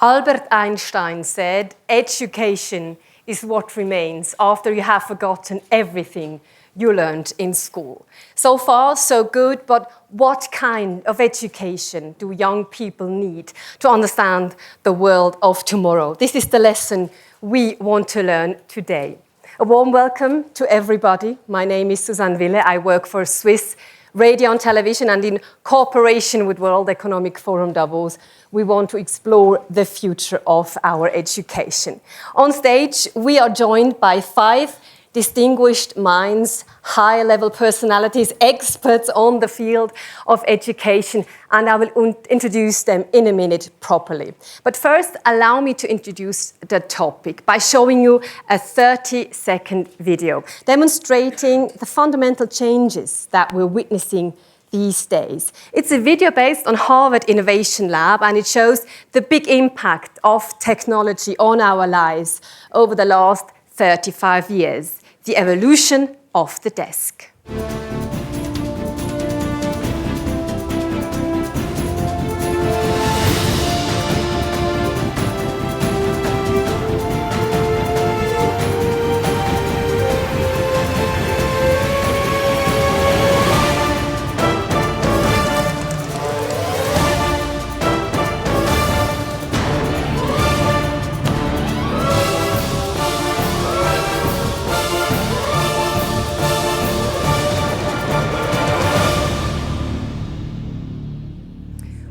Albert Einstein said, education is what remains after you have forgotten everything you learned in school. So far, so good, but what kind of education do young people need to understand the world of tomorrow? This is the lesson we want to learn today. A warm welcome to everybody. My name is Susanne Wille. I work for Swiss Radio and Television, and in cooperation with World Economic Forum Davos, we want to explore the future of our education. On stage, we are joined by 5 distinguished minds, high-level personalities, experts on the field of education, and I will introduce them in a minute properly. But first, allow me to introduce the topic by showing you a 30-second video demonstrating the fundamental changes that we're witnessing these days. It's a video based on Harvard Innovation Lab, and it shows the big impact of technology on our lives over the last 35 years. The evolution of the desk.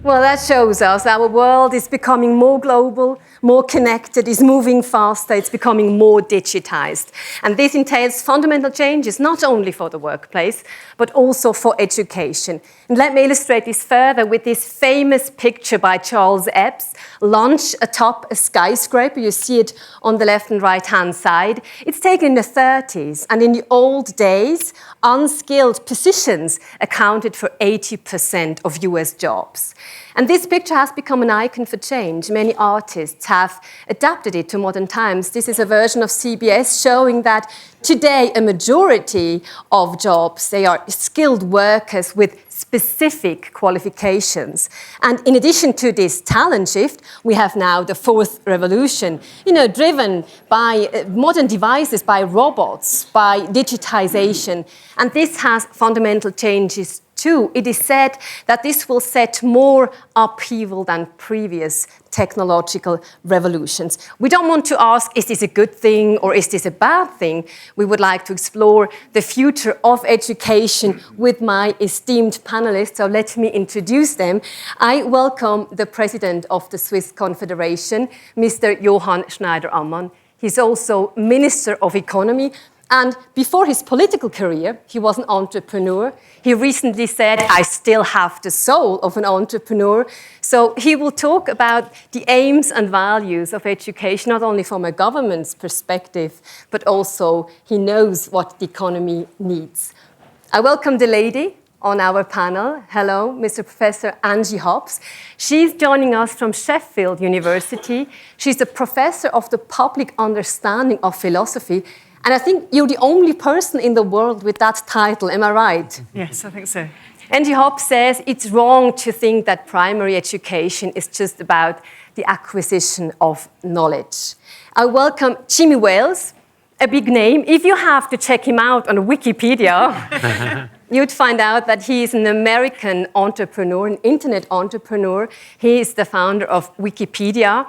Well, that shows us our world is becoming more global, more connected, is moving faster, it's becoming more digitized. And this entails fundamental changes, not only for the workplace, but also for education. And let me illustrate this further with this famous picture by Charles Epps, launched atop a skyscraper. You see it on the left and right-hand side. It's taken in the 30s, and in the old days, unskilled positions accounted for 80% of US jobs. And this picture has become an icon for change. Many artists have adapted it to modern times. This is a version of CBS showing that today a majority of jobs, they are skilled workers with specific qualifications. And in addition to this talent shift, we have now the fourth revolution, driven by modern devices, by robots, by digitization. And this has fundamental changes too. It is said that this will set more upheaval than previous technological revolutions. We don't want to ask, is this a good thing or is this a bad thing? We would like to explore the future of education with my esteemed panelists. So let me introduce them. I welcome the president of the Swiss Confederation, Mr. Johann Schneider-Ammann. He's also Minister of Economy. And before his political career, he was an entrepreneur. He recently said, I still have the soul of an entrepreneur. So he will talk about the aims and values of education, not only from a government's perspective, but also he knows what the economy needs. I welcome the lady on our panel. Hello, Mr. Professor Angie Hobbs. She's joining us from Sheffield University. She's a professor of the public understanding of philosophy. And I think you're the only person in the world with that title, am I right? Yes, I think so. Angie Hobbs says it's wrong to think that primary education is just about the acquisition of knowledge. I welcome Jimmy Wales, a big name. If you have to check him out on Wikipedia, you'd find out that he is an American entrepreneur, an internet entrepreneur. He is the founder of Wikipedia.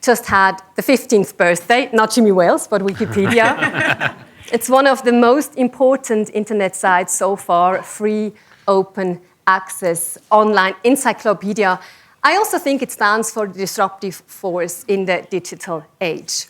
Just had the 15th birthday, not Jimmy Wales, but Wikipedia. It's one of the most important internet sites so far, free, open access, online encyclopedia. I also think it stands for the disruptive force in the digital age.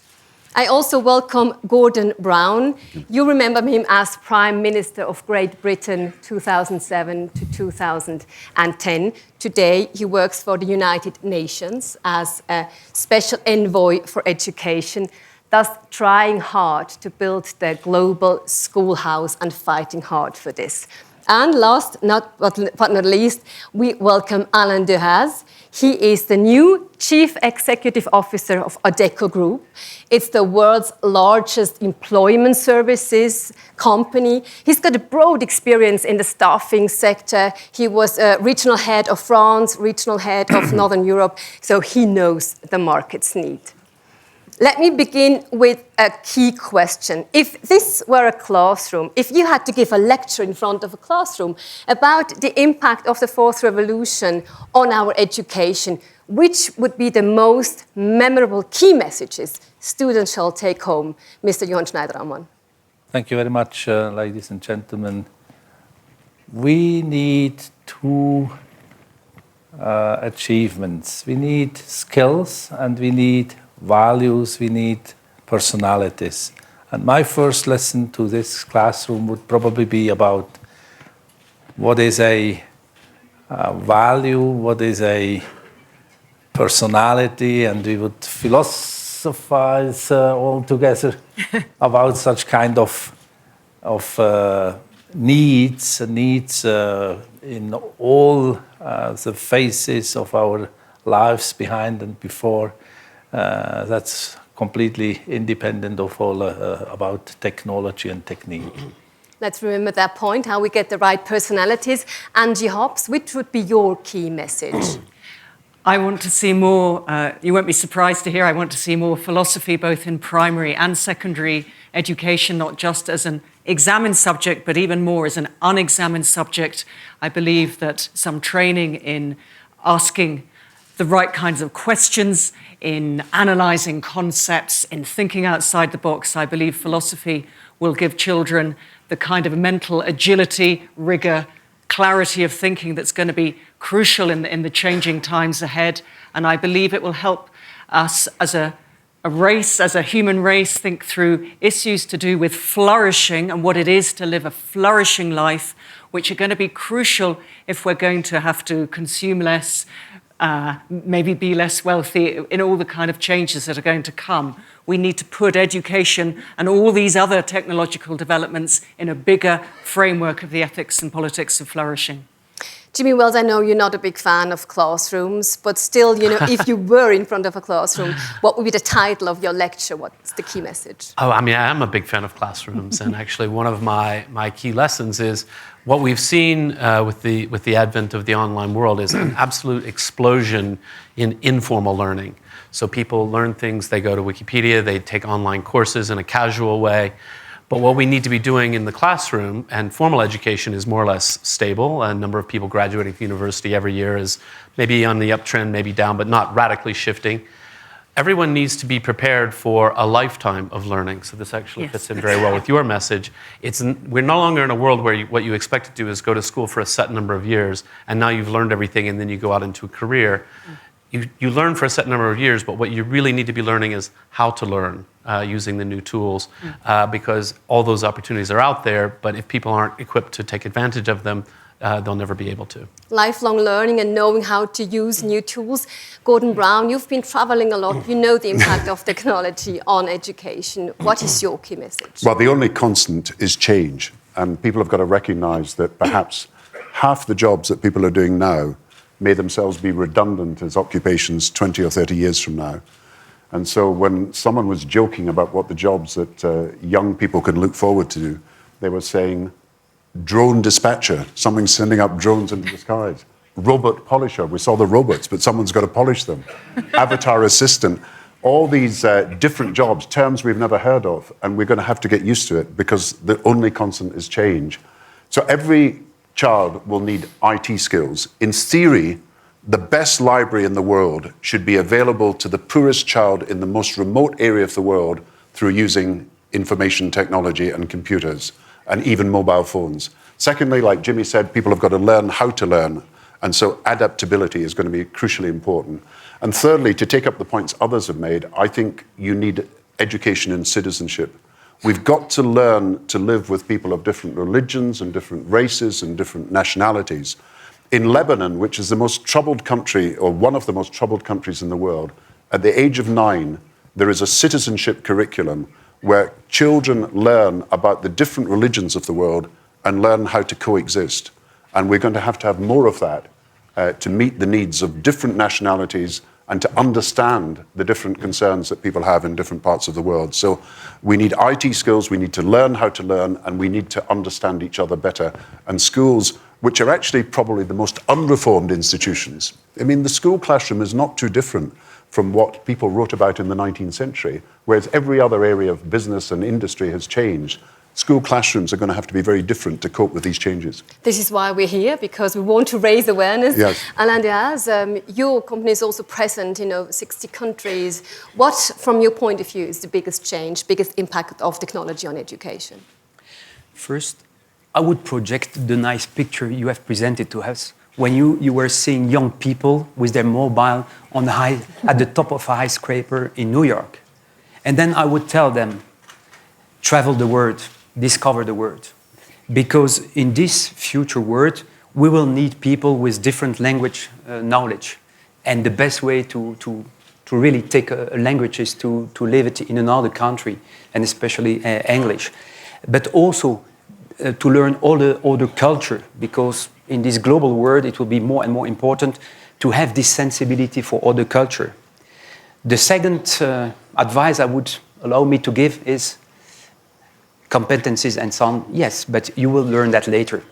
I also welcome Gordon Brown. You remember him as Prime Minister of Great Britain 2007 to 2010. Today, he works for the United Nations as a special envoy for education, thus trying hard to build the global schoolhouse and fighting hard for this. And last but not least, we welcome Alain Dehaze. He is the new Chief Executive Officer of Adecco Group. It's the world's largest employment services company. He's got a broad experience in the staffing sector. He was a regional head of France, regional head of Northern Europe, so he knows the market's need. Let me begin with a key question. If this were a classroom, if you had to give a lecture in front of a classroom about the impact of the fourth revolution on our education, which would be the most memorable key messages students shall take home? Mr. Johann Schneider-Ammann. Thank you very much, ladies and gentlemen. We need two achievements. We need skills and we need values, we need personalities. And my first lesson to this classroom would probably be about what is a value, what is a personality, and we would philosophize all together about such kind of needs in all the phases of our lives behind and before. That's completely independent of all about technology and technique. Let's remember that point, how we get the right personalities. Angie Hobbs, which would be your key message? I want to see more, you won't be surprised to hear, I want to see more philosophy both in primary and secondary education, not just as an examined subject, but even more as an unexamined subject. I believe that some training in asking the right kinds of questions, in analysing concepts, in thinking outside the box. I believe philosophy will give children the kind of mental agility, rigour, clarity of thinking that's going to be crucial in the changing times ahead. And I believe it will help us as a race, as a human race, think through issues to do with flourishing and what it is to live a flourishing life, which are going to be crucial if we're going to have to consume less, maybe be less wealthy, in all the kind of changes that are going to come. We need to put education and all these other technological developments in a bigger framework of the ethics and politics of flourishing. Jimmy Wells, I know you're not a big fan of classrooms, but still, if you were in front of a classroom, what would be the title of your lecture? What's the key message? Oh, I mean, I am a big fan of classrooms, and actually one of my key lessons is what we've seen with the advent of the online world is an absolute explosion in informal learning. So people learn things, they go to Wikipedia, they take online courses in a casual way. But what we need to be doing in the classroom, and formal education is more or less stable. A number of people graduating from university every year is maybe on the uptrend, maybe down, but not radically shifting. Everyone needs to be prepared for a lifetime of learning. So this actually fits in very well with your message. We're no longer in a world where what you expect to do is go to school for a set number of years, and now you've learned everything, and then you go out into a career. You learn for a set number of years, but what you really need to be learning is how to learn using the new tools, because all those opportunities are out there, but if people aren't equipped to take advantage of them, they'll never be able to. Lifelong learning and knowing how to use new tools. Gordon Brown, you've been traveling a lot. You know the impact of technology on education. What is your key message? Well, the only constant is change, and people have got to recognize that perhaps half the jobs that people are doing now may themselves be redundant as occupations 20 or 30 years from now. And so when someone was joking about what the jobs that young people can look forward to, they were saying drone dispatcher, someone's sending up drones into the skies. Robot polisher, we saw the robots, but someone's got to polish them. Avatar assistant, all these different jobs, terms we've never heard of, and we're going to have to get used to it because the only constant is change. So every child will need IT skills. In theory, the best library in the world should be available to the poorest child in the most remote area of the world through using information technology and computers and even mobile phones. Secondly, like Jimmy said, people have got to learn how to learn. And so adaptability is going to be crucially important. And thirdly, to take up the points others have made, I think you need education in citizenship. We've got to learn to live with people of different religions and different races and different nationalities. In Lebanon, which is the most troubled country, or one of the most troubled countries in the world, at the age of 9, there is a citizenship curriculum where children learn about the different religions of the world and learn how to coexist. And we're going to have more of that to meet the needs of different nationalities and to understand the different concerns that people have in different parts of the world. So we need IT skills, we need to learn how to learn, and we need to understand each other better. And schools, which are actually probably the most unreformed institutions. I mean, the school classroom is not too different from what people wrote about in the 19th century, whereas every other area of business and industry has changed. School classrooms are going to have to be very different to cope with these changes. This is why we're here, because we want to raise awareness. Yes. Alain Dehaze, your company is also present in over 60 countries. What, from your point of view, is the biggest change, biggest impact of technology on education? First, I would project the nice picture you have presented to us when you were seeing young people with their mobile at the top of a skyscraper in New York. And then I would tell them, travel the world, discover the world. Because in this future world, we will need people with different language knowledge. And the best way to really take a language is to live it in another country, and especially English. But also to learn all the other culture, because in this global world, it will be more and more important to have this sensibility for other culture. The second advice I would allow me to give is competencies and so on, yes, but you will learn that later.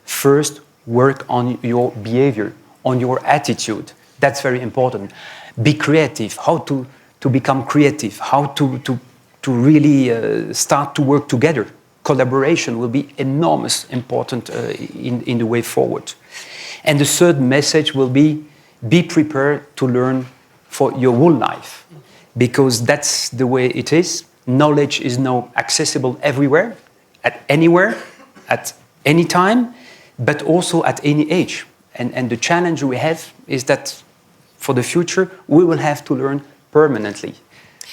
First, work on your behavior, on your attitude. That's very important. Be creative, how to become creative, how to really start to work together. Collaboration will be enormous important in the way forward. And the third message will be prepared to learn for your whole life, because that's the way it is. Knowledge is now accessible everywhere, anywhere, at any time, but also at any age. And the challenge we have is that for the future, we will have to learn permanently.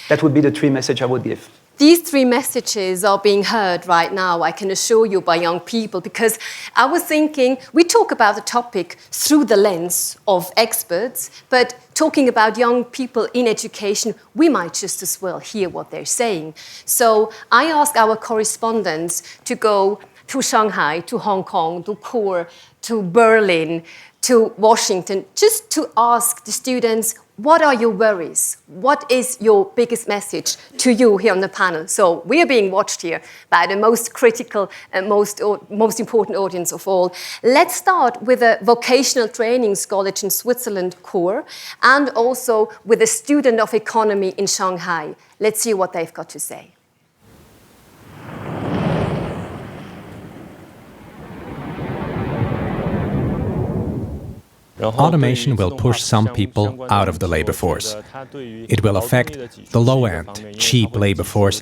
That would be the three messages I would give. These three messages are being heard right now, I can assure you, by young people, because I was thinking, we talk about the topic through the lens of experts, but talking about young people in education, we might just as well hear what they're saying. So I ask our correspondents to go to Shanghai, to Hong Kong, to Core, to Berlin, to Washington, just to ask the students, what are your worries? What is your biggest message to you here on the panel? So we are being watched here by the most critical and most important audience of all. Let's start with a vocational training college in Switzerland, Core, and also with a student of economy in Shanghai. Let's see what they've got to say. Automation will push some people out of the labor force. It will affect the low-end, cheap labor force,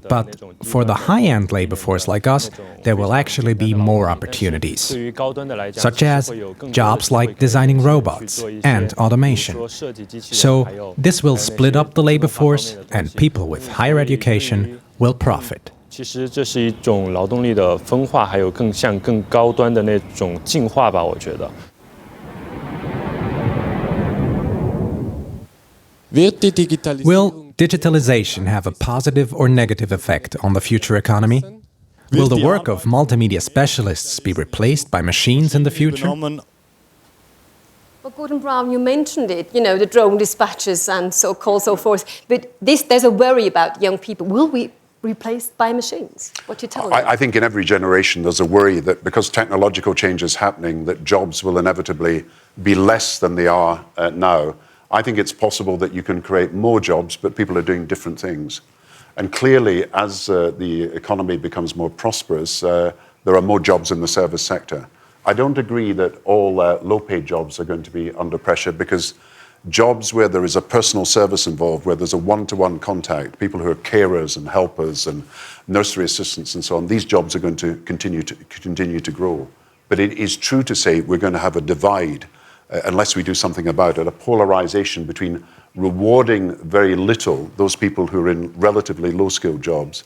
but for the high-end labor force like us, there will actually be more opportunities, such as jobs like designing robots and automation. So this will split up the labor force, and people with higher education will profit. 其实这是一种劳动力的分化，还有更高端的那种进化吧，我觉得。 Will digitalization have a positive or negative effect on the future economy? Will the work of multimedia specialists be replaced by machines in the future? Well, Gordon Brown, you mentioned it, the drone dispatches and so forth. But there's a worry about young people. Will we be replaced by machines? What do you tell them? I think in every generation there's a worry that because technological change is happening, that jobs will inevitably be less than they are now. I think it's possible that you can create more jobs, but people are doing different things. And clearly, as the economy becomes more prosperous, there are more jobs in the service sector. I don't agree that all low-paid jobs are going to be under pressure, because jobs where there is a personal service involved, where there's a one-to-one contact, people who are carers and helpers and nursery assistants and so on, these jobs are going to continue to grow. But it is true to say we're going to have a divide unless we do something about it, a polarization between rewarding very little those people who are in relatively low-skilled jobs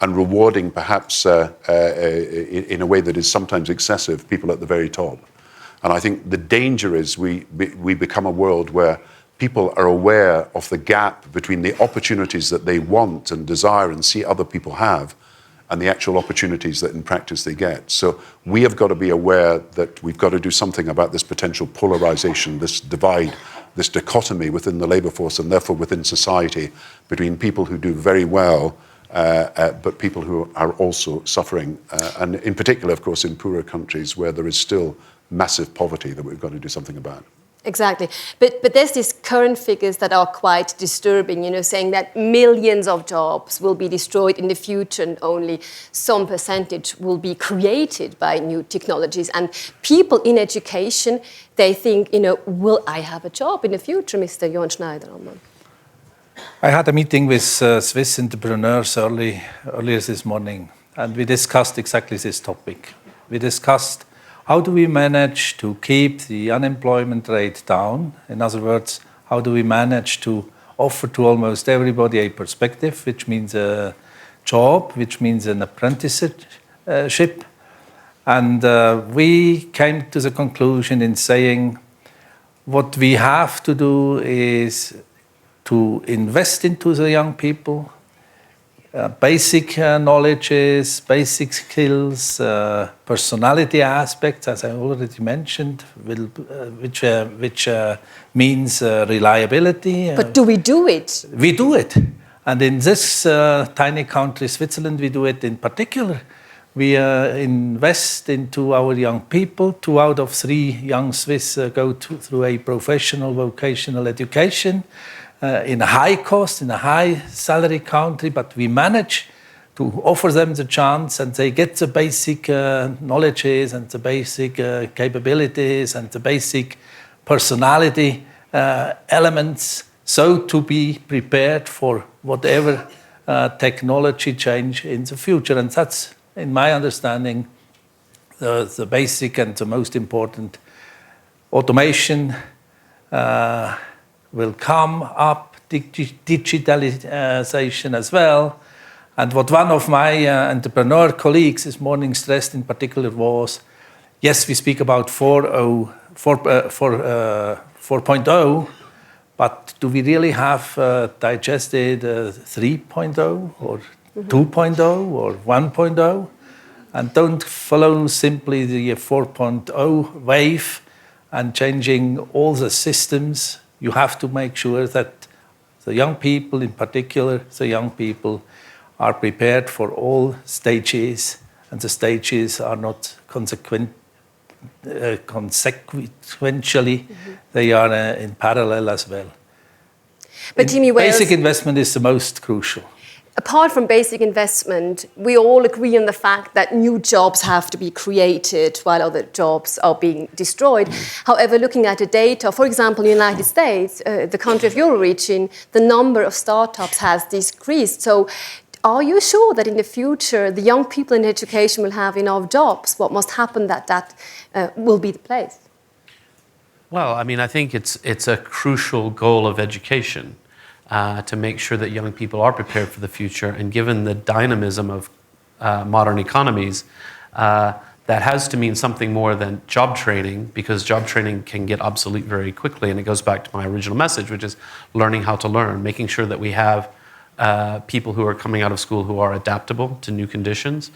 and rewarding perhaps in a way that is sometimes excessive people at the very top. And I think the danger is we become a world where people are aware of the gap between the opportunities that they want and desire and see other people have and the actual opportunities that in practice they get. So we have got to be aware that we've got to do something about this potential polarization, this divide, this dichotomy within the labour force and therefore within society between people who do very well but people who are also suffering, and in particular, of course, in poorer countries where there is still massive poverty that we've got to do something about. Exactly. But there's these current figures that are quite disturbing, saying that millions of jobs will be destroyed in the future and only some percentage will be created by new technologies. And people in education, they think, will I have a job in the future, Mr. Johan Schneiderman? I had a meeting with Swiss entrepreneurs earlier this morning, and we discussed exactly this topic. We discussed how do we manage to keep the unemployment rate down? In other words, how do we manage to offer to almost everybody a perspective, which means a job, which means an apprenticeship? And we came to the conclusion in saying what we have to do is to invest into the young people, basic knowledges, basic skills, personality aspects, as I already mentioned, which means reliability. But do we do it? We do it. And in this tiny country, Switzerland, we do it in particular. We invest into our young people. 2 out of 3 young Swiss go through a professional vocational education. In a high cost, in a high salary country, but we manage to offer them the chance and they get the basic knowledges and the basic capabilities and the basic personality elements so to be prepared for whatever technology change in the future. And that's, in my understanding, the basic and the most important. Automation will come up, digitalization as well. And what one of my entrepreneur colleagues this morning stressed in particular was, yes, we speak about 4.0, but do we really have digested 3.0 or 2.0 or 1.0? And don't follow simply the 4.0 wave and changing all the systems. You have to make sure that the young people, in particular, the young people, are prepared for all stages, and the stages are not consequentially, they are in parallel as well. But Timmy Wales, basic investment is the most crucial. Apart from basic investment, we all agree on the fact that new jobs have to be created while other jobs are being destroyed. However, looking at the data, for example, in the United States, the country of your origin, the number of startups has decreased. So are you sure that in the future, the young people in education will have enough jobs? What must happen that will be the place? Well, I mean, I think it's a crucial goal of education. To make sure that young people are prepared for the future. And given the dynamism of modern economies, that has to mean something more than job training, because job training can get obsolete very quickly. And it goes back to my original message, which is learning how to learn, making sure that we have people who are coming out of school who are adaptable to new conditions,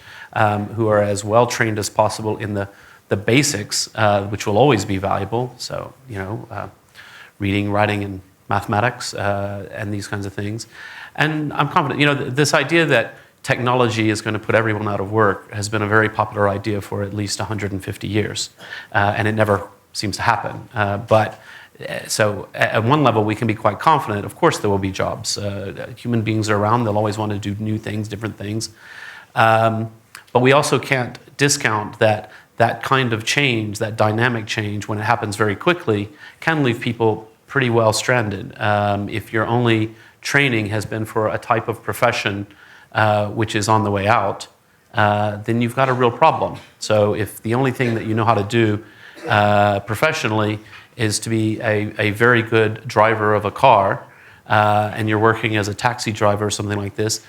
who are as well trained as possible in the basics, which will always be valuable. So, reading, writing, and mathematics and these kinds of things. And I'm confident, this idea that technology is going to put everyone out of work has been a very popular idea for at least 150 years. And it never seems to happen. So at one level, we can be quite confident. Of course, there will be jobs. Human beings are around. They'll always want to do new things, different things. But we also can't discount that kind of change, that dynamic change, when it happens very quickly, can leave people pretty well stranded. If your only training has been for a type of profession which is on the way out, then you've got a real problem. So if the only thing that you know how to do professionally is to be a very good driver of a car, and you're working as a taxi driver or something like this,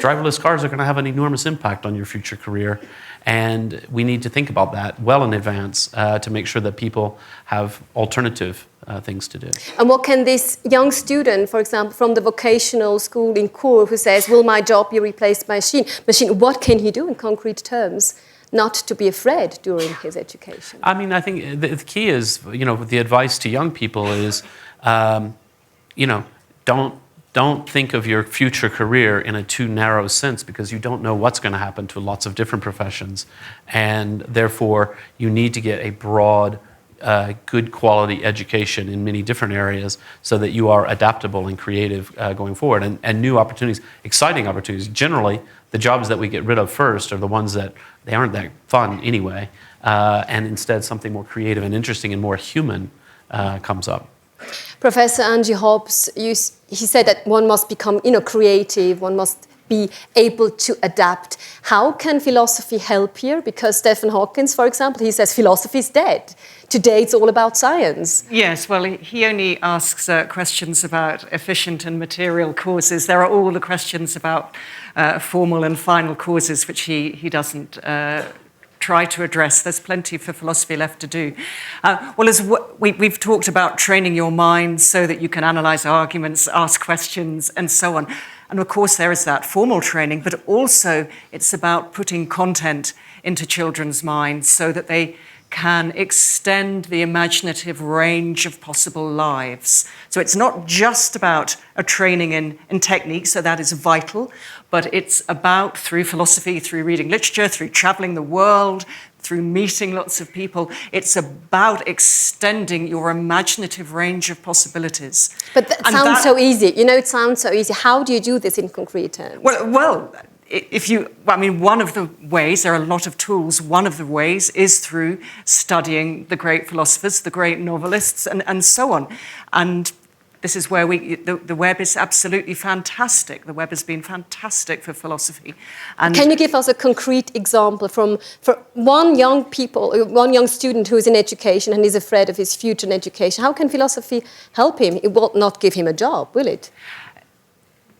driverless cars are going to have an enormous impact on your future career. And we need to think about that well in advance to make sure that people have alternative things to do. And what can this young student, for example, from the vocational school in Chur, who says, will my job be replaced by machine, what can he do in concrete terms not to be afraid during his education? I mean, I think the key is, the advice to young people is, don't think of your future career in a too narrow sense, because you don't know what's going to happen to lots of different professions. And therefore, you need to get a broad, good quality education in many different areas so that you are adaptable and creative going forward. And new opportunities, exciting opportunities. Generally, the jobs that we get rid of first are the ones that they aren't that fun anyway. And instead, something more creative and interesting and more human comes up. Professor Angie Hobbs, he said that one must become creative, one must be able to adapt. How can philosophy help here? Because Stephen Hawking, for example, he says philosophy is dead. Today it's all about science. Yes, well, he only asks questions about efficient and material causes. There are all the questions about formal and final causes, which he doesn't try to address. There's plenty for philosophy left to do. Well, as we've talked about training your mind so that you can analyse arguments, ask questions, and so on. And of course, there is that formal training, but also it's about putting content into children's minds so that they can extend the imaginative range of possible lives. So it's not just about a training in technique, so that is vital, but it's about, through philosophy, through reading literature, through traveling the world, through meeting lots of people, it's about extending your imaginative range of possibilities. But that sounds so easy. It sounds so easy. How do you do this in concrete terms? Well, one of the ways, there are a lot of tools, one of the ways is through studying the great philosophers, the great novelists, and so on. And this is where the web is absolutely fantastic. The web has been fantastic for philosophy. And can you give us a concrete example for one young student who is in education and is afraid of his future in education? How can philosophy help him? It will not give him a job, will it?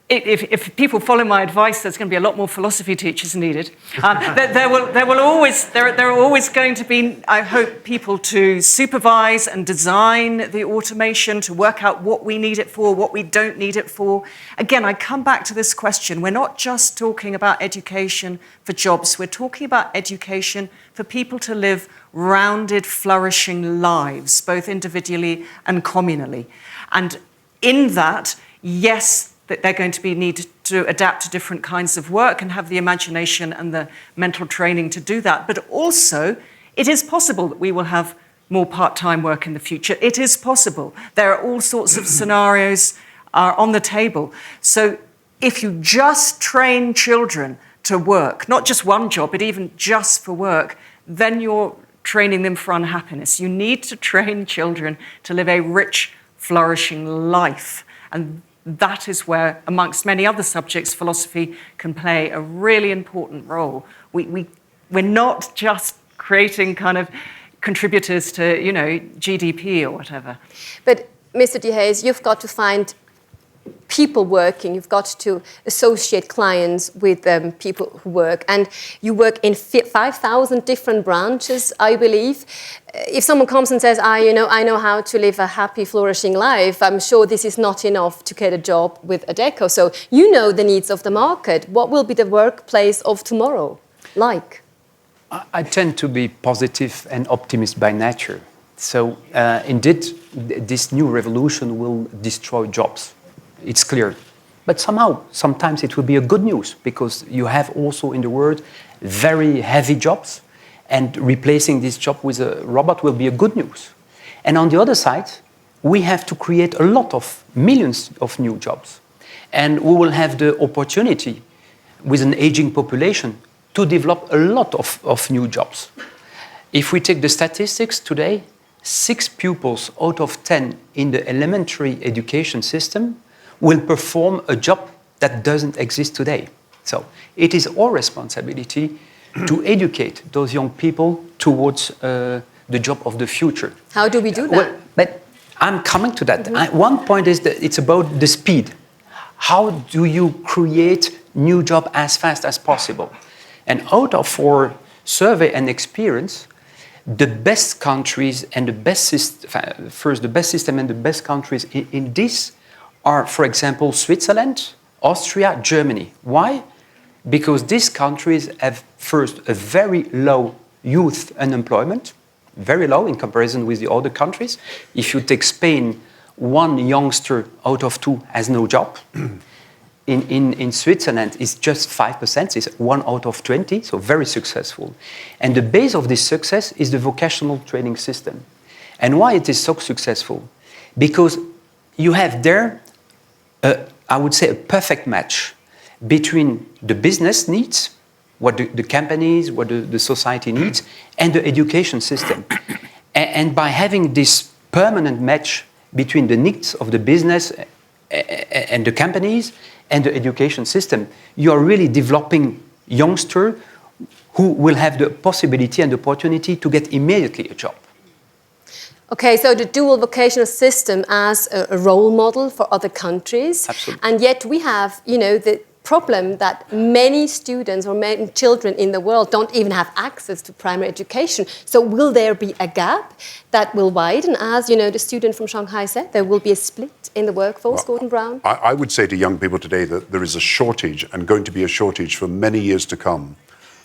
If people follow my advice, there's going to be a lot more philosophy teachers needed. There are always going to be, I hope, people to supervise and design the automation, to work out what we need it for, what we don't need it for. Again, I come back to this question. We're not just talking about education for jobs. We're talking about education for people to live rounded, flourishing lives, both individually and communally. And in that, yes, that they're going to need to adapt to different kinds of work and have the imagination and the mental training to do that. But also, it is possible that we will have more part-time work in the future. It is possible. There are all sorts of scenarios on the table. So if you just train children to work, not just one job, but even just for work, then you're training them for unhappiness. You need to train children to live a rich, flourishing life. And that is where, amongst many other subjects, philosophy can play a really important role. We're not just creating kind of contributors to, GDP or whatever. But Mr. De Hayes, you've got to find people working. You've got to associate clients with people who work. And you work in 5,000 different branches, I believe. If someone comes and says, I know how to live a happy, flourishing life, I'm sure this is not enough to get a job with Adecco. So you know the needs of the market. What will be the workplace of tomorrow like? I tend to be positive and optimist by nature. So indeed, this new revolution will destroy jobs. It's clear. But somehow, sometimes it will be a good news, because you have also in the world very heavy jobs, and replacing this job with a robot will be a good news. And on the other side, we have to create a lot of millions of new jobs. And we will have the opportunity, with an aging population, to develop a lot of new jobs. If we take the statistics today, 6 pupils out of 10 in the elementary education system will perform a job that doesn't exist today. So it is our responsibility to educate those young people towards the job of the future. How do we do that? Well, but I'm coming to that. One point is that it's about the speed. How do you create new job as fast as possible. And out of our survey and experience, the best countries and the best system and the best countries in this are, for example, Switzerland, Austria, Germany. Why? Because these countries have first a very low youth unemployment, very low in comparison with the other countries. If you take Spain, 1 youngster out of 2 has no job. In Switzerland, it's just 5%, it's 1 out of 20, so very successful. And the base of this success is the vocational training system. And why it is so successful? Because you have there, I would say, a perfect match between the business needs, what the companies, what the society needs, and the education system. And by having this permanent match between the needs of the business and the companies and the education system, you are really developing youngsters who will have the possibility and the opportunity to get immediately a job. Okay, so the dual vocational system as a role model for other countries. Absolutely. And yet we have, the problem that many students or many children in the world don't even have access to primary education. So will there be a gap that will widen? As, the student from Shanghai said, there will be a split in the workforce, Gordon Brown? I would say to young people today that there is a shortage, and going to be a shortage for many years to come,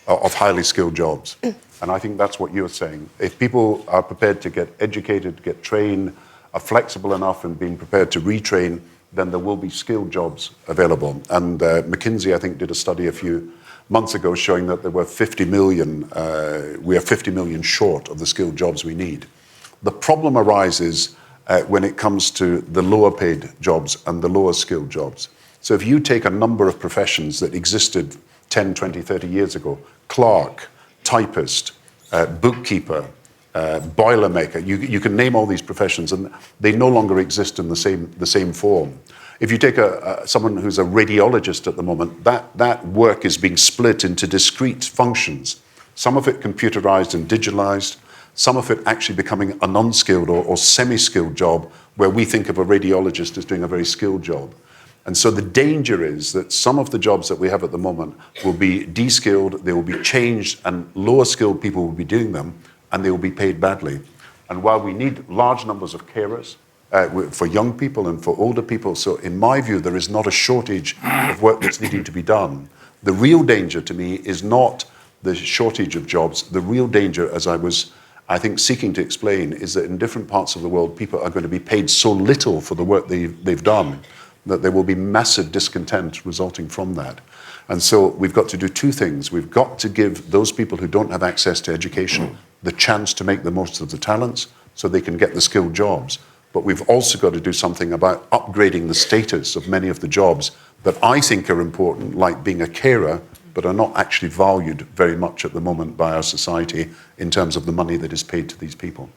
of highly skilled jobs. And I think that's what you're saying. If people are prepared to get educated, get trained, are flexible enough and being prepared to retrain, then there will be skilled jobs available. And McKinsey, I think, did a study a few months ago showing that there were 50 million, we are 50 million short of the skilled jobs we need. The problem arises when it comes to the lower paid jobs and the lower skilled jobs. So if you take a number of professions that existed 10, 20, 30 years ago, clerk, typist, bookkeeper, boilermaker, you can name all these professions and they no longer exist in the same form. If you take someone who's a radiologist at the moment, that work is being split into discrete functions, some of it computerized and digitalized, some of it actually becoming an unskilled or semi-skilled job where we think of a radiologist as doing a very skilled job. And so the danger is that some of the jobs that we have at the moment will be de-skilled, they will be changed, and lower skilled people will be doing them, and they will be paid badly. And while we need large numbers of carers for young people and for older people, so in my view, there is not a shortage of work that's needing to be done. The real danger to me is not the shortage of jobs. The real danger, as I think, seeking to explain, is that in different parts of the world, people are going to be paid so little for the work they've done that there will be massive discontent resulting from that. And so we've got to do two things. We've got to give those people who don't have access to education the chance to make the most of the talents so they can get the skilled jobs. But we've also got to do something about upgrading the status of many of the jobs that I think are important, like being a carer, but are not actually valued very much at the moment by our society in terms of the money that is paid to these people.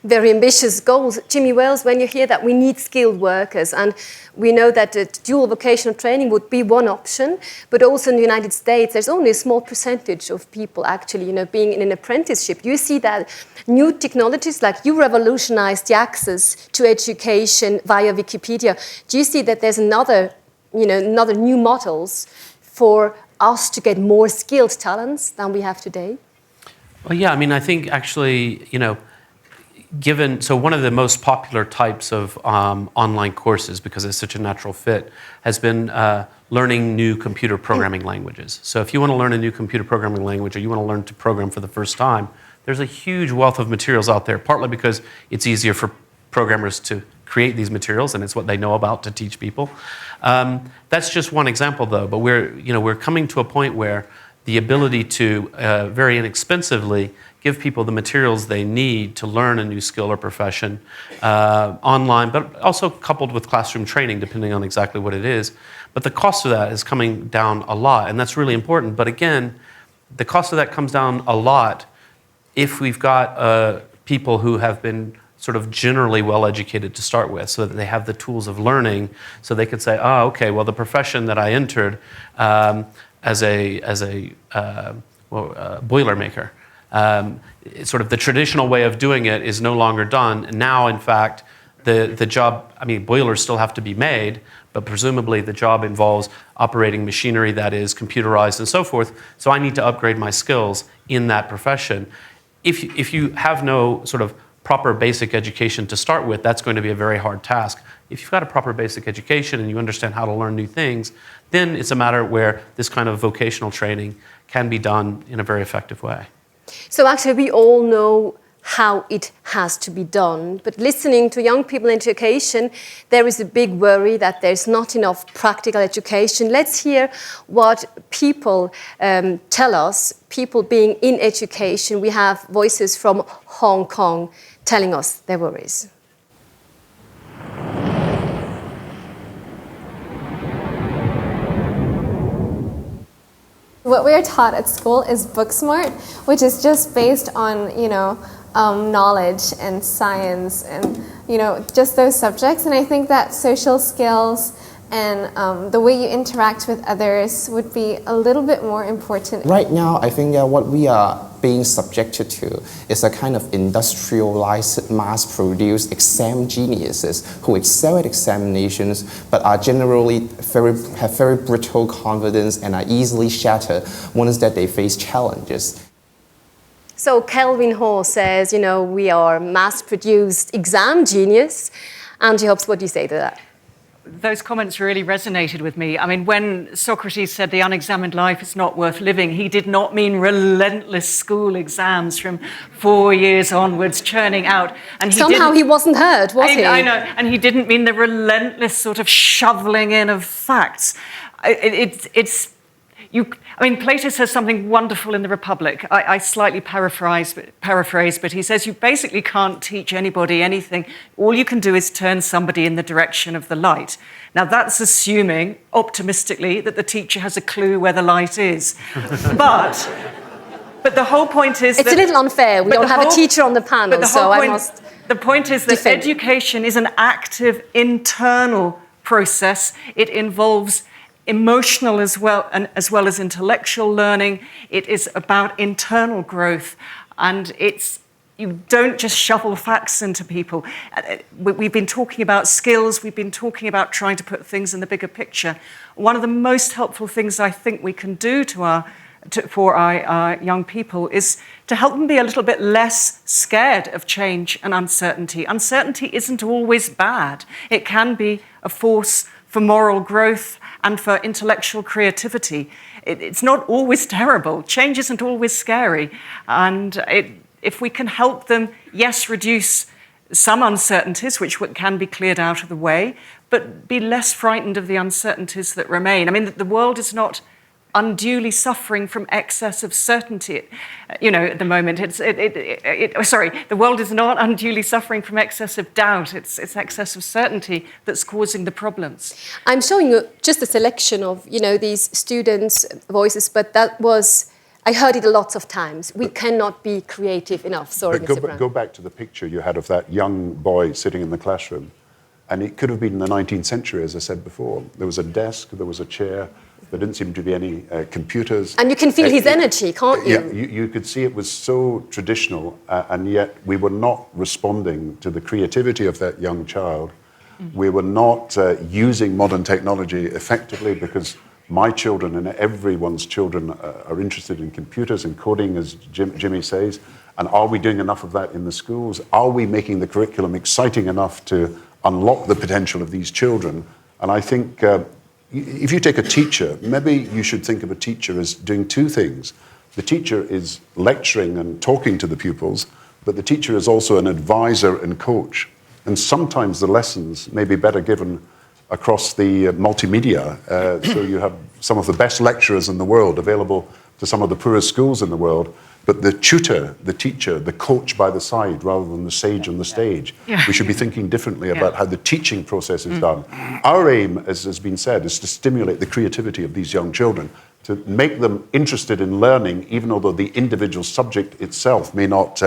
Very ambitious goals. Jimmy Wales, when you hear that we need skilled workers, and we know that dual vocational training would be one option, but also in the United States, there's only a small percentage of people actually, being in an apprenticeship. You see that new technologies, like you revolutionized the access to education via Wikipedia. Do you see that there's another new models for us to get more skilled talents than we have today? Well, yeah, I think actually, so one of the most popular types of online courses, because it's such a natural fit, has been learning new computer programming languages. So if you want to learn a new computer programming language or you want to learn to program for the first time, there's a huge wealth of materials out there, partly because it's easier for programmers to create these materials and it's what they know about to teach people. That's just one example though, but we're coming to a point where the ability to very inexpensively give people the materials they need to learn a new skill or profession online, but also coupled with classroom training, depending on exactly what it is. But the cost of that is coming down a lot, and that's really important. But again, the cost of that comes down a lot if we've got people who have been sort of generally well-educated to start with, so that they have the tools of learning, so they could say, oh, okay, well, the profession that I entered as a boilermaker, sort of the traditional way of doing it is no longer done. Now, in fact, the job, I mean, boilers still have to be made, but presumably the job involves operating machinery that is computerized and so forth. So I need to upgrade my skills in that profession. If you have no sort of proper basic education to start with, that's going to be a very hard task. If you've got a proper basic education and you understand how to learn new things, then it's a matter where this kind of vocational training can be done in a very effective way. So actually, we all know how it has to be done. But listening to young people in education, there is a big worry that there's not enough practical education. Let's hear what people tell us, people being in education. We have voices from Hong Kong telling us their worries. What we are taught at school is book smart, which is just based on, knowledge and science and, just those subjects. And I think that social skills and the way you interact with others would be a little bit more important. Right now, I think that what we are being subjected to is a kind of industrialized, mass-produced exam geniuses who excel at examinations but are generally have very brittle confidence and are easily shattered once that they face challenges. So Kelvin Hall says, we are mass-produced exam genius. Angie Hobbs, what do you say to that? Those comments really resonated with me. I mean, when Socrates said the unexamined life is not worth living, he did not mean relentless school exams from 4 years onwards churning out. And he wasn't heard, was he? I know, and he didn't mean the relentless sort of shoveling in of facts. Plato says something wonderful in the Republic. I slightly paraphrase, but he says you basically can't teach anybody anything. All you can do is turn somebody in the direction of the light. Now, that's assuming, optimistically, that the teacher has a clue where the light is. But the whole point is it's a little unfair. We don't have a teacher on the panel, The point is that education is an active internal process. It involves emotional as well as intellectual learning. It is about internal growth, and you don't just shovel facts into people. We've been talking about skills, we've been talking about trying to put things in the bigger picture. One of the most helpful things I think we can do for our young people is to help them be a little bit less scared of change and uncertainty. Uncertainty isn't always bad. It can be a force for moral growth and for intellectual creativity. It's not always terrible. Change isn't always scary. And if we can help them, yes, reduce some uncertainties, which can be cleared out of the way, but be less frightened of the uncertainties that remain. I mean, the world is not unduly suffering from excess of certainty, at the moment. The world is not unduly suffering from excess of doubt. It's excess of certainty that's causing the problems. I'm showing you just a selection of, these students' voices, but I heard it lots of times. We cannot be creative enough. Sorry, Mr. Brown. Go back to the picture you had of that young boy sitting in the classroom, and it could have been in the 19th century, as I said before. There was a desk, there was a chair. There didn't seem to be any computers. And you can feel his energy, can't you? Yeah, you could see it was so traditional, and yet we were not responding to the creativity of that young child. Mm-hmm. We were not using modern technology effectively, because my children and everyone's children are interested in computers and coding, as Jimmy says. And are we doing enough of that in the schools? Are we making the curriculum exciting enough to unlock the potential of these children? And I think if you take a teacher, maybe you should think of a teacher as doing two things. The teacher is lecturing and talking to the pupils, but the teacher is also an advisor and coach. And sometimes the lessons may be better given across the multimedia. So you have some of the best lecturers in the world available to some of the poorest schools in the world, but the tutor, the teacher, the coach by the side rather than the sage on the stage. Yeah. We should be thinking differently about how the teaching process is done. Our aim, as has been said, is to stimulate the creativity of these young children, to make them interested in learning, even though the individual subject itself may not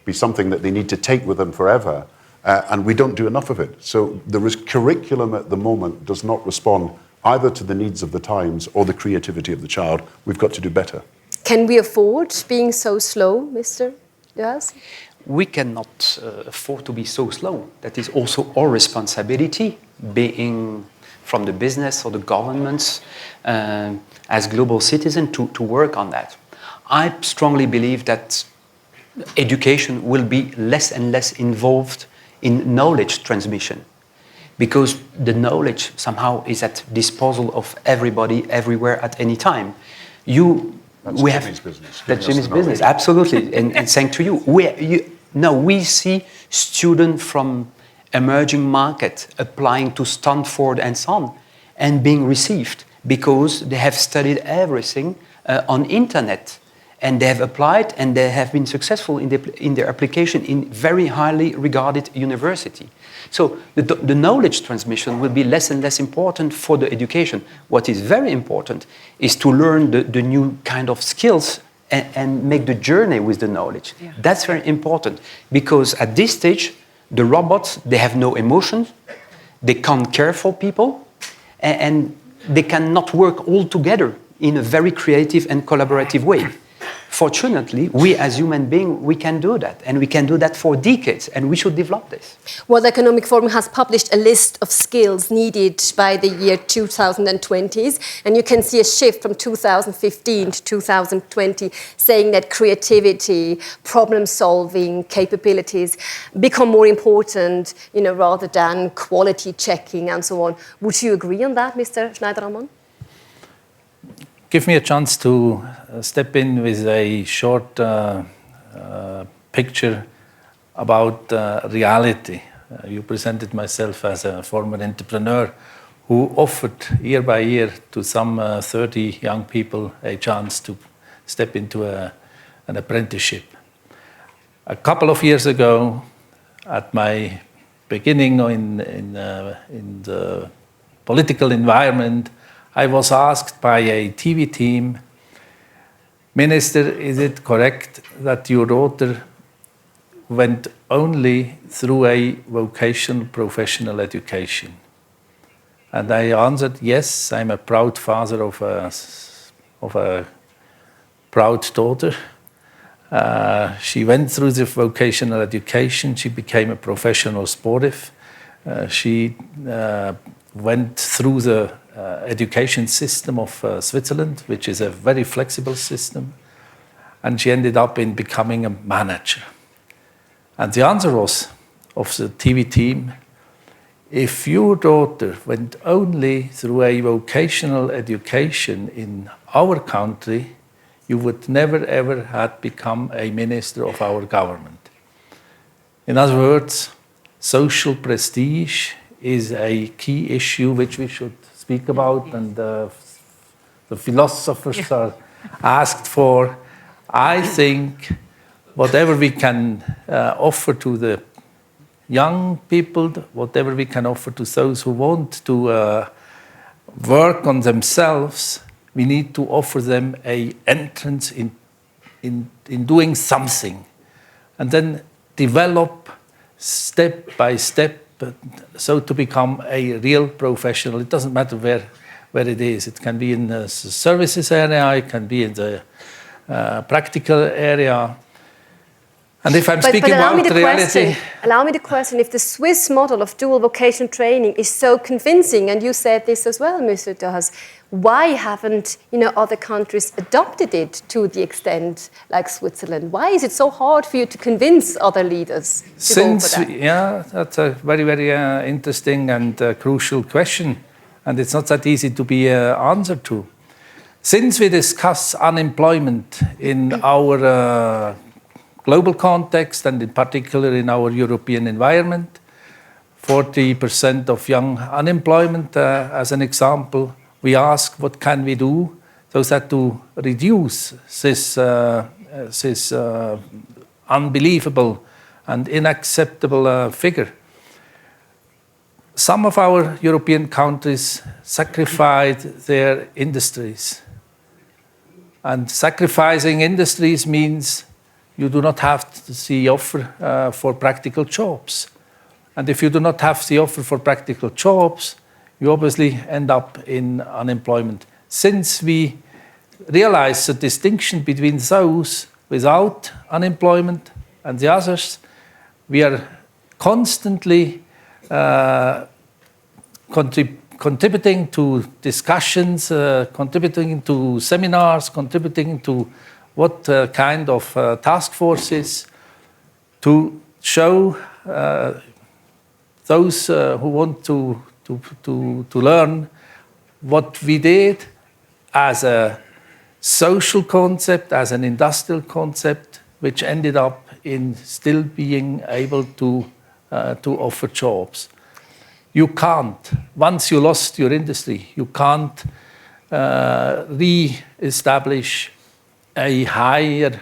be something that they need to take with them forever. And we don't do enough of it. So the curriculum at the moment does not respond either to the needs of the times or the creativity of the child. We've got to do better. Can we afford being so slow, Mr. Diaz? we cannot afford to be so slow. That is also our responsibility, being from the business or the governments as global citizens to work on that. I strongly believe that education will be less and less involved in knowledge transmission, because the knowledge somehow is at disposal of everybody, everywhere, at any time. That's Jimmy's business. That's Jimmy's business, absolutely. and thanks to you. We see students from emerging markets applying to Stanford and so on, and being received because they have studied everything on internet. And they have applied and they have been successful in their application in very highly regarded university. So the knowledge transmission will be less and less important for the education. What is very important is to learn the new kind of skills and make the journey with the knowledge. Yeah. That's very important, because at this stage, the robots, they have no emotions, they can't care for people, and they cannot work all together in a very creative and collaborative way. Fortunately, we as human beings, we can do that, and we can do that for decades, and we should develop this. World Economic Forum has published a list of skills needed by the year 2020, and you can see a shift from 2015 to 2020, saying that creativity, problem-solving capabilities become more important, rather than quality checking and so on. Would you agree on that, Mr. Schneider-Ammann? Give me a chance to step in with a short picture about reality. You presented myself as a former entrepreneur who offered year by year to some 30 young people a chance to step into an apprenticeship. A couple of years ago, at my beginning in the political environment, I was asked by a TV team, Minister, is it correct that your daughter went only through a vocational professional education? And I answered, yes, I'm a proud father of a proud daughter. She went through the vocational education. She became a professional sportive. She went through the education system of Switzerland, which is a very flexible system, and she ended up in becoming a manager. And the answer was of the TV team, if your daughter went only through a vocational education in our country, you would never ever have become a minister of our government. In other words, social prestige is a key issue which we should speak about, and the philosophers are asked for. I think whatever we can offer to the young people, whatever we can offer to those who want to work on themselves, we need to offer them an entrance in doing something, and then develop step by step, so to become a real professional. It doesn't matter where it is. It can be in the services area, it can be in the practical area. And if I'm speaking about reality... Allow me the question, if the Swiss model of dual vocational training is so convincing, and you said this as well, Mr. Dahas, why haven't other countries adopted it to the extent like Switzerland? Why is it so hard for you to convince other leaders to go for that? Yeah, that's a very, very interesting and crucial question. And it's not that easy to be answered to. Since we discuss unemployment in our global context, and in particular in our European environment, 40% of young unemployment as an example, we ask what can we do so that to reduce this unbelievable and unacceptable figure. Some of our European countries sacrificed their industries. And sacrificing industries means you do not have the offer for practical jobs. And if you do not have the offer for practical jobs, you obviously end up in unemployment. Since we realize the distinction between those without unemployment and the others, we are constantly contributing to discussions, contributing to seminars, contributing to what kind of task forces to show those who want to learn what we did as a social concept, as an industrial concept, which ended up in still being able to offer jobs. You can't, once you lost your industry, you can't re-establish a higher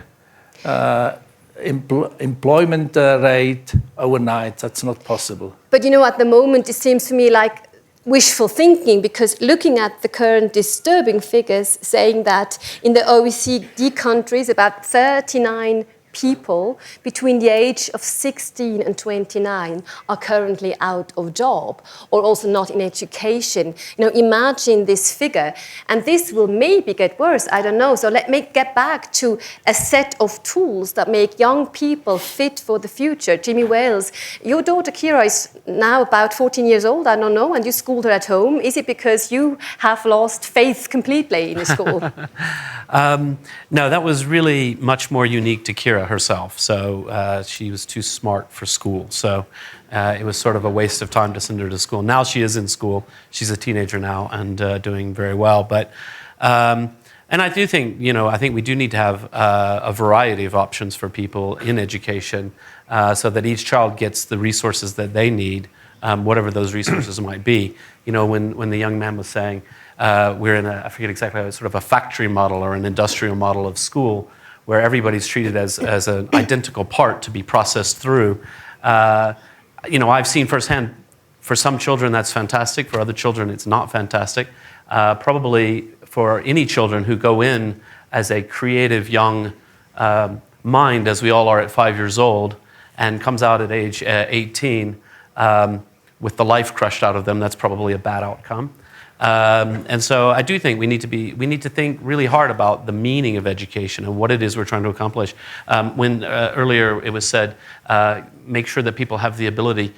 employment rate overnight. That's not possible. But you know, at the moment, it seems to me like wishful thinking, because looking at the current disturbing figures saying that in the OECD countries, about 39 people between the age of 16 and 29 are currently out of job or also not in education. You know, imagine this figure, and this will maybe get worse, I don't know. So let me get back to a set of tools that make young people fit for the future. Jimmy Wales, your daughter Kira is now about 14 years old, I don't know, and you schooled her at home. Is it because you have lost faith completely in a school? No, that was really much more unique to Kira herself. So she was too smart for school. So it was sort of a waste of time to send her to school. Now she is in school. She's a teenager now and doing very well. But and I do think, you know, I think we do need to have a variety of options for people in education so that each child gets the resources that they need, whatever those resources might be. You know, when the young man was saying, we're in I forget exactly how, sort of a factory model or an industrial model of school where everybody's treated as an identical part to be processed through. You know, I've seen firsthand, for some children that's fantastic, for other children it's not fantastic. Probably for any children who go in as a creative young mind, as we all are at 5 years old, and comes out at age 18 with the life crushed out of them, that's probably a bad outcome. And so I do think we need to think really hard about the meaning of education and what it is we're trying to accomplish. When earlier it was said, make sure that people have the ability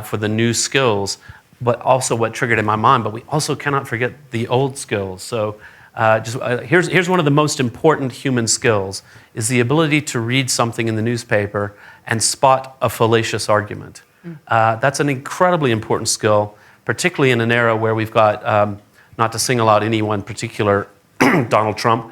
for the new skills, but also what triggered in my mind, but we also cannot forget the old skills. So here's one of the most important human skills, is the ability to read something in the newspaper and spot a fallacious argument. That's an incredibly important skill, particularly in an era where we've got, not to single out any one particular Donald Trump,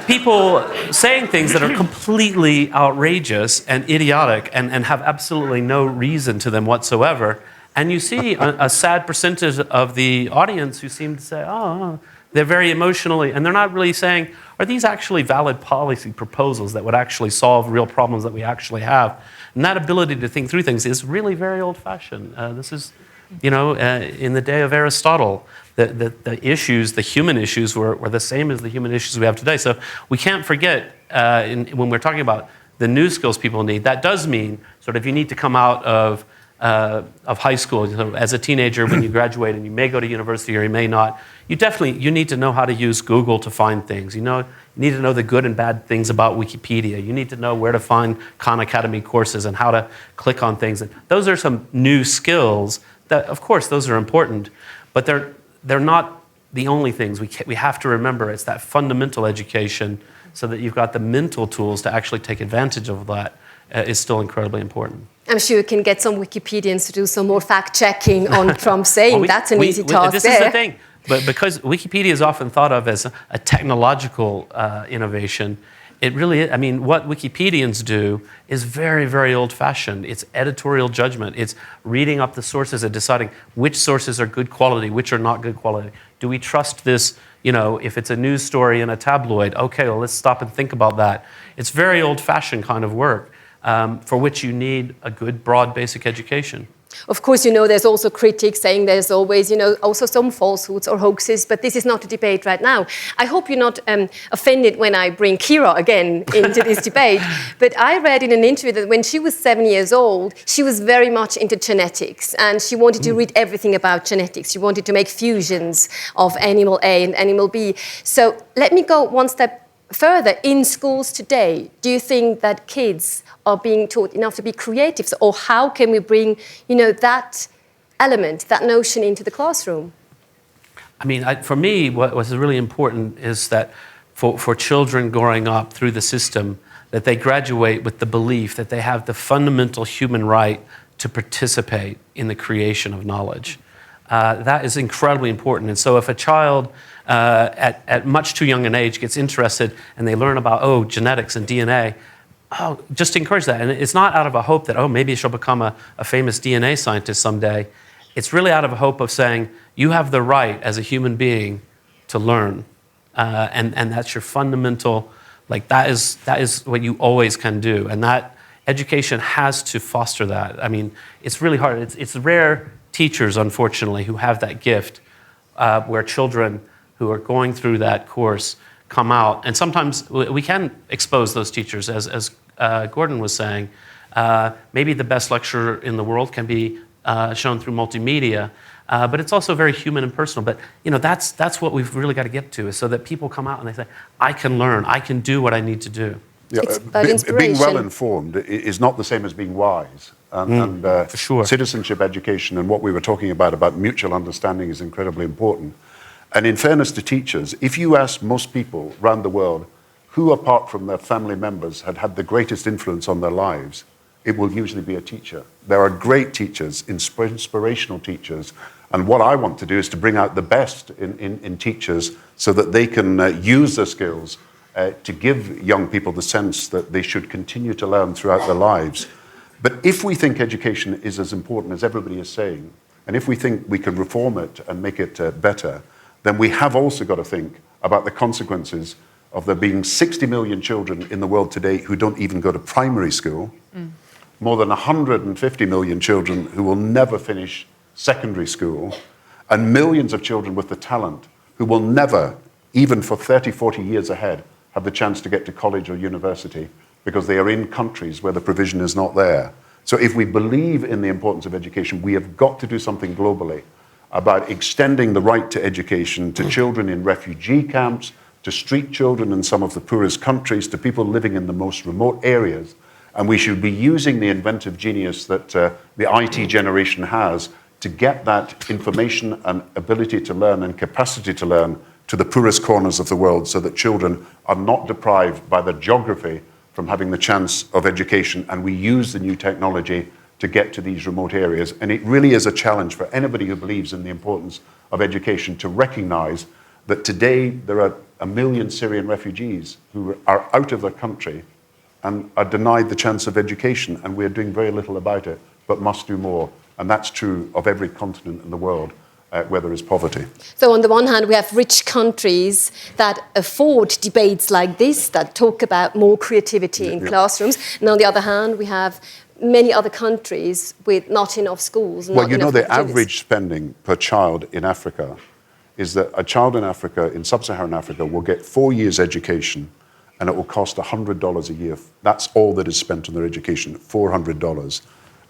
people saying things that are completely outrageous and idiotic and have absolutely no reason to them whatsoever. And you see a sad percentage of the audience who seem to say, oh, they're very emotionally, and they're not really saying, are these actually valid policy proposals that would actually solve real problems that we actually have? And that ability to think through things is really very old-fashioned. This is, you know, in the day of Aristotle, the issues, the human issues were the same as the human issues we have today. So we can't forget, when we're talking about the new skills people need, that does mean sort of you need to come out of high school. You know, as a teenager, when you graduate, and you may go to university or you may not, you need to know how to use Google to find things. You need to know the good and bad things about Wikipedia. You need to know where to find Khan Academy courses and how to click on things. And those are some new skills that, of course, those are important, but they're not the only things. We have to remember it's that fundamental education, so that you've got the mental tools to actually take advantage of that, is still incredibly important. I'm sure you can get some Wikipedians to do some more fact-checking on Trump saying well, that's an easy task. This is the thing. But because Wikipedia is often thought of as a technological innovation, it really is. I mean, what Wikipedians do is very, very old-fashioned. It's editorial judgment. It's reading up the sources and deciding which sources are good quality, which are not good quality. Do we trust this? You know, if it's a news story in a tabloid, okay, well, let's stop and think about that. It's very old-fashioned kind of work, for which you need a good, broad, basic education. Of course, you know, there's also critics saying there's always, you know, also some falsehoods or hoaxes, but this is not a debate right now. I hope you're not offended when I bring Kira again into this debate, but I read in an interview that when she was 7 years old, she was very much into genetics, and she wanted to read everything about genetics. She wanted to make fusions of animal A and animal B. So let me go one step further, in schools today, do you think that kids are being taught enough to be creative? Or how can we bring, that element, that notion into the classroom? I mean, for me, what was really important is that for children growing up through the system, that they graduate with the belief that they have the fundamental human right to participate in the creation of knowledge. That is incredibly important. And so if a child at much too young an age gets interested and they learn about, genetics and DNA, just encourage that. And it's not out of a hope that, maybe she'll become a famous DNA scientist someday. It's really out of a hope of saying, you have the right as a human being to learn. And that's your fundamental, that is what you always can do. And that education has to foster that. I mean, it's really hard. It's rare teachers, unfortunately, who have that gift, where children who are going through that course come out. And sometimes we can expose those teachers, as Gordon was saying. Maybe the best lecture in the world can be shown through multimedia, but it's also very human and personal. But that's what we've really got to get to, is so that people come out and they say, I can learn, I can do what I need to do. Yeah, It's about being inspiration. well informed is not the same as being wise. And for sure. Citizenship education and what we were talking about mutual understanding is incredibly important. And in fairness to teachers, if you ask most people around the world who, apart from their family members, had the greatest influence on their lives, it will usually be a teacher. There are great teachers, inspirational teachers, and what I want to do is to bring out the best in teachers so that they can use their skills to give young people the sense that they should continue to learn throughout their lives. But if we think education is as important as everybody is saying, and if we think we can reform it and make it better, then we have also got to think about the consequences of there being 60 million children in the world today who don't even go to primary school, more than 150 million children who will never finish secondary school, and millions of children with the talent who will never, even for 30, 40 years ahead, have the chance to get to college or university because they are in countries where the provision is not there. So if we believe in the importance of education, we have got to do something globally about extending the right to education to children in refugee camps, to street children in some of the poorest countries, to people living in the most remote areas. And we should be using the inventive genius that the IT generation has to get that information and ability to learn and capacity to learn to the poorest corners of the world, so that children are not deprived by their geography from having the chance of education, and we use the new technology to get to these remote areas. And it really is a challenge for anybody who believes in the importance of education to recognize that today there are 1 million Syrian refugees who are out of their country and are denied the chance of education, and we're doing very little about it, but must do more. And that's true of every continent in the world where there is poverty. So on the one hand, we have rich countries that afford debates like this, that talk about more creativity in classrooms. And on the other hand, we have many other countries with not enough schools. Well, you know, the average spending per child in Africa is that a child in Africa, in sub-Saharan Africa, will get 4 years education, and it will cost $100 a year. That's all that is spent on their education, $400.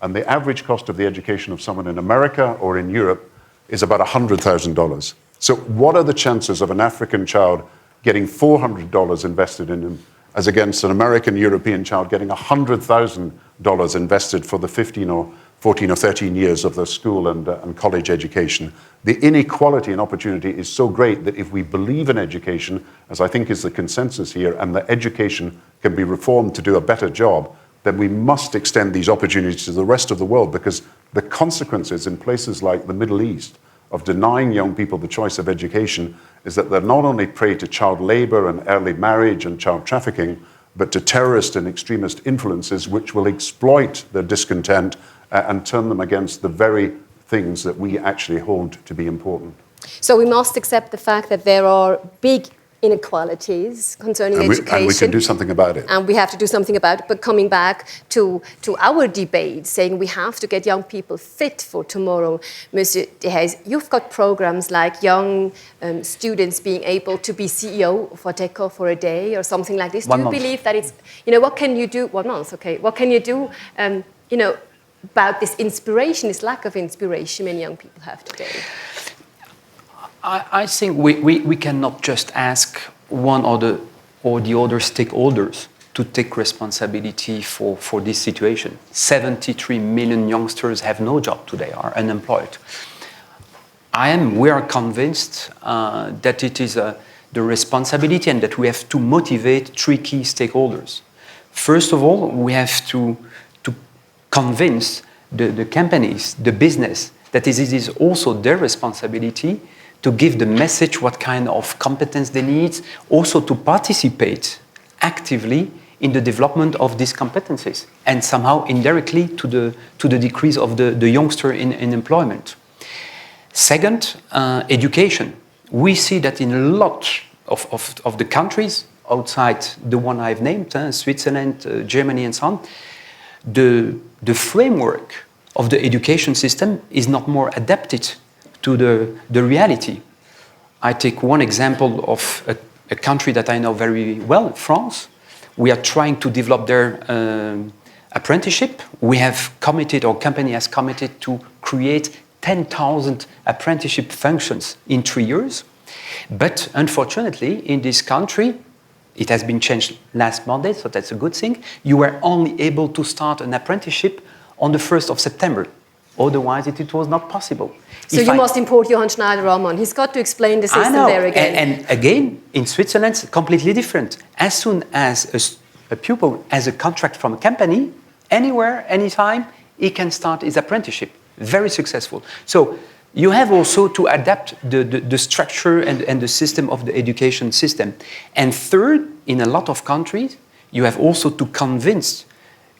And the average cost of the education of someone in America or in Europe is about $100,000. So what are the chances of an African child getting $400 invested in him as against an American European child getting $100,000 invested for the 15 or 14 or 13 years of their school and college education? The inequality in opportunity is so great that if we believe in education, as I think is the consensus here, and that education can be reformed to do a better job, then we must extend these opportunities to the rest of the world, because the consequences in places like the Middle East of denying young people the choice of education is that they're not only prey to child labor and early marriage and child trafficking, but to terrorist and extremist influences which will exploit their discontent and turn them against the very things that we actually hold to be important. So we must accept the fact that there are big inequalities concerning education. And we can do something about it. And we have to do something about it. But coming back to our debate, saying we have to get young people fit for tomorrow, Monsieur De Haes, you've got programs like young students being able to be CEO for Adecco for a day or something like this. Do you believe that it's, what can you do, 1 month, okay, what can you do, about this inspiration, this lack of inspiration many young people have today? I think we cannot just ask one or the or the other stakeholders to take responsibility for this situation. 73 million youngsters have no job today, are unemployed. We are convinced that it is the responsibility and that we have to motivate three key stakeholders. First of all, we have to convince the companies, the business, that it is also their responsibility to give the message what kind of competence they need, also to participate actively in the development of these competencies, and somehow indirectly to the decrease of the youngster in employment. Second, education. We see that in a lot of the countries outside the one I've named, Switzerland, Germany, and so on, the framework of the education system is not more adapted to the reality. I take one example of a country that I know very well, France. We are trying to develop their apprenticeship. We have committed, or company has committed to create 10,000 apprenticeship functions in 3 years. But unfortunately, in this country, it has been changed last Monday, so that's a good thing. You were only able to start an apprenticeship on the 1st of September. Otherwise, it was not possible. So you must import Johann Schneider-Ammann. He's got to explain the system there again. And again, in Switzerland, it's completely different. As soon as a pupil has a contract from a company, anywhere, anytime, he can start his apprenticeship. Very successful. So you have also to adapt the structure and the system of the education system. And third, in a lot of countries, you have also to convince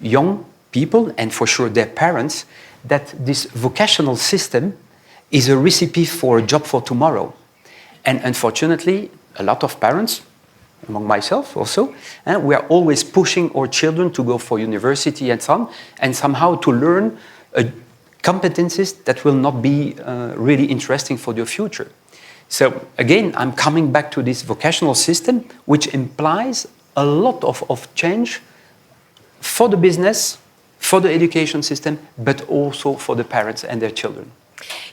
young people, and for sure their parents, that this vocational system is a recipe for a job for tomorrow. And unfortunately, a lot of parents, among myself also, we are always pushing our children to go for university and so on, and somehow to learn competencies that will not be really interesting for their future. So again, I'm coming back to this vocational system, which implies a lot of change for the business, for the education system, but also for the parents and their children.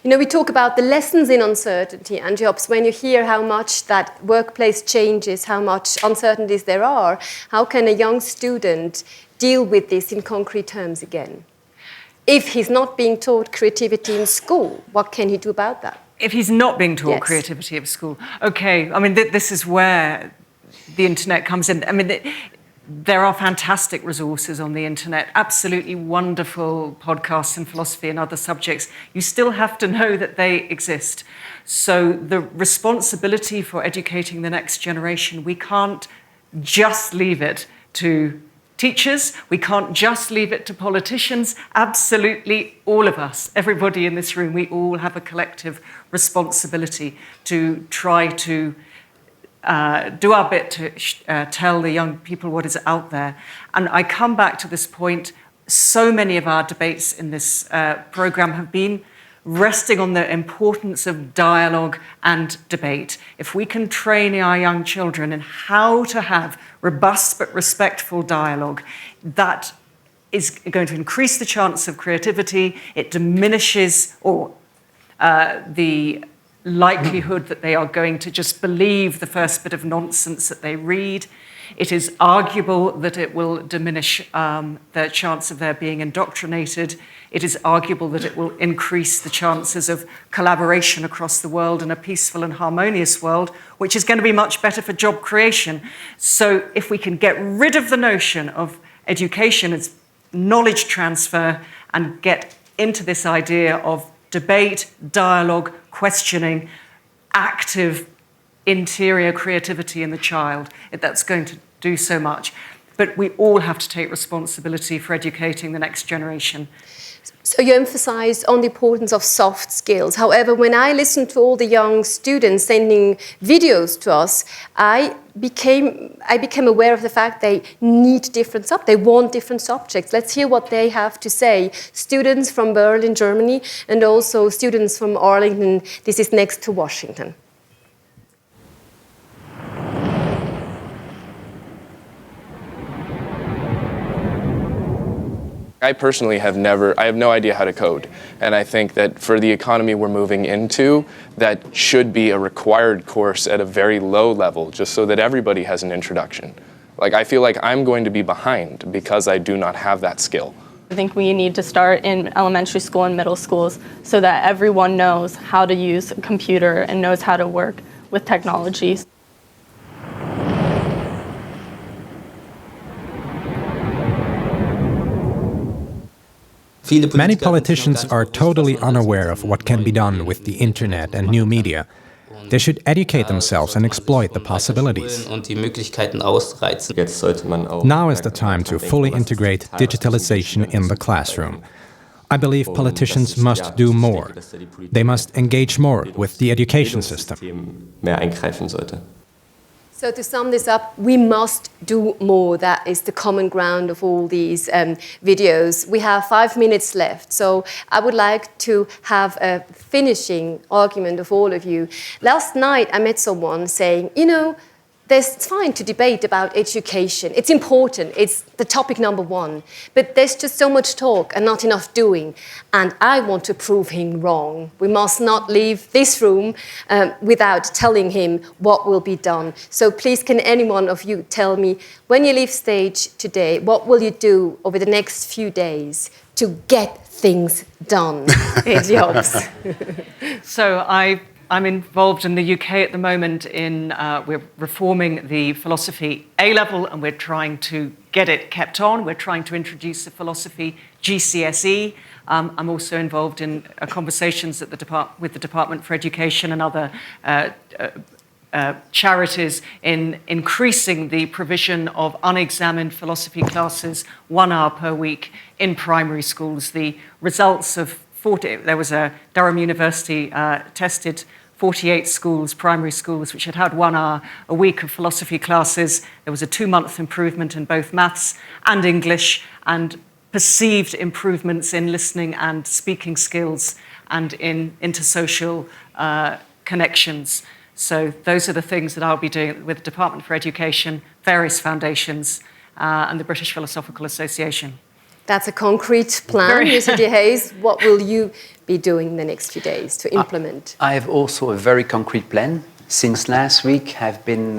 You know, we talk about the lessons in uncertainty, and Jobs, when you hear how much that workplace changes, how much uncertainties there are, how can a young student deal with this in concrete terms again? If he's not being taught creativity in school, what can he do about that? If he's not being taught Yes. creativity at school, okay, I mean, this is where the internet comes in. I mean, there are fantastic resources on the internet, absolutely wonderful podcasts in philosophy and other subjects. You still have to know that they exist. So the responsibility for educating the next generation, we can't just leave it to teachers, we can't just leave it to politicians. Absolutely all of us, everybody in this room, we all have a collective responsibility to try to do our bit to tell the young people what is out there. And I come back to this point, so many of our debates in this programme have been resting on the importance of dialogue and debate. If we can train our young children in how to have robust but respectful dialogue, that is going to increase the chance of creativity. It diminishes the likelihood that they are going to just believe the first bit of nonsense that they read. It is arguable that it will diminish the chance of their being indoctrinated. It is arguable that it will increase the chances of collaboration across the world in a peaceful and harmonious world, which is going to be much better for job creation. So if we can get rid of the notion of education as knowledge transfer and get into this idea of debate, dialogue, questioning, active interior creativity in the child, that's going to do so much. But we all have to take responsibility for educating the next generation. So you emphasized on the importance of soft skills. However, when I listened to all the young students sending videos to us, I became aware of the fact they need they want different subjects. Let's hear what they have to say. Students from Berlin, Germany, and also students from Arlington. This is next to Washington. I personally have no idea how to code. And I think that for the economy we're moving into, that should be a required course at a very low level, just so that everybody has an introduction. Like, I feel like I'm going to be behind because I do not have that skill. I think we need to start in elementary school and middle schools so that everyone knows how to use a computer and knows how to work with technologies. Many politicians are totally unaware of what can be done with the internet and new media. They should educate themselves and exploit the possibilities. Now is the time to fully integrate digitalization in the classroom. I believe politicians must do more. They must engage more with the education system. So to sum this up, we must do more. That is the common ground of all these videos. We have 5 minutes left, so I would like to have a finishing argument of all of you. Last night I met someone saying, you know, it's fine to debate about education. It's important. It's the topic number one. But there's just so much talk and not enough doing. And I want to prove him wrong. We must not leave this room without telling him what will be done. So please, can any one of you tell me, when you leave stage today, what will you do over the next few days to get things done? Here's yours. So I'm involved in the UK at the moment in, we're reforming the philosophy A-level and we're trying to get it kept on. We're trying to introduce the philosophy GCSE. I'm also involved in conversations at with the Department for Education and other charities in increasing the provision of unexamined philosophy classes 1 hour per week in primary schools. The results of there was a Durham University tested 48 schools, primary schools, which had 1 hour a week of philosophy classes. There was a 2-month improvement in both maths and English, and perceived improvements in listening and speaking skills and in intersocial connections. So those are the things that I'll be doing with the Department for Education, various foundations, and the British Philosophical Association. That's a concrete plan. Mr. De Hayes, what will you be doing in the next few days to implement? I have also a very concrete plan. Since last week, I've been